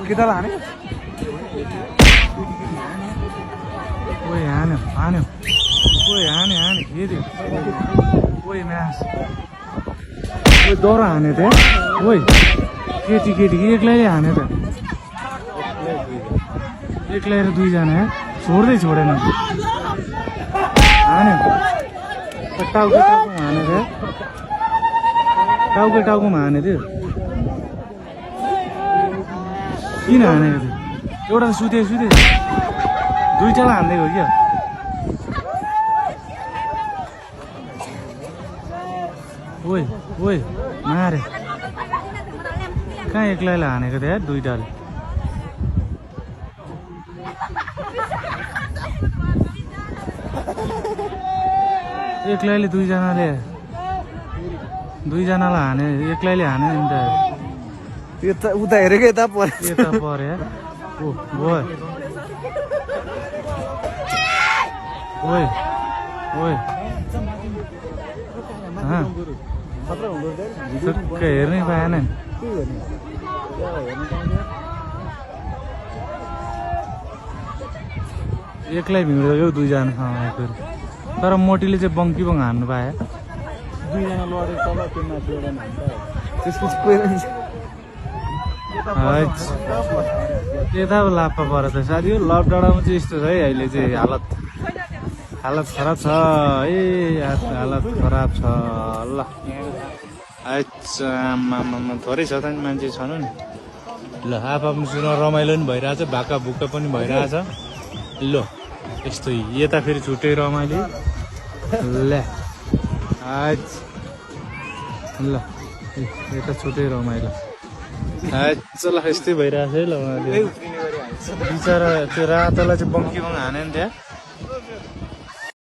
किता लाने ओए हान्यो हान्यो ओए हान्यो हान्यो फेरि ओए म्यास ओए दौरा हान्यो त ओए केटी केटी एक्लैले हान्यो त एक्लै र दुईजना छोड्दै छोडेन हान्यो टाउको टाउकोमा हान्यो त टाउको टाउकोमा हान्यो त्यो किन हानेको थियो एउटा त सुते सुते दुईटालाई हान्दिएको क्या ओए ओए मारे कहाँ एक्लैलाई हानेको थियो यार दुईटाले एक्लैले दुईजनालाई हाने एक्लैले हाने नि त उता हेरेको यता पर्यो ओ ओए ओए ओए हेर्नै पाएन एक्लै भिड्यो दुईजना फेरि तर मोटीले चाहिँ बङ्की बङ हान्नु पाए दुईजना लडेर तल त्यो माथि एउटा त्यसपछि यता लाप्पा परेर त साथी हो लभ डाँडामा चाहिँ यस्तो छ है अहिले चाहिँ हालत खराब छ है हालत खराब छ ल अच्छा आमामा थोरै छ त नि मान्छे छनु नि ल आफ्नो सुन रमाइलो पनि भइरहेछ भाका भुक्का पनि भइरहेछ ल यस्तो यता फेरि छुट्टै रमाइलो ल ल यता छुट्टै रमाइलो ल यस्तै भइरहेछ है ल बिचरा त्यो रातोलाई चाहिँ बङ्की बङ हाने नि त्यहाँ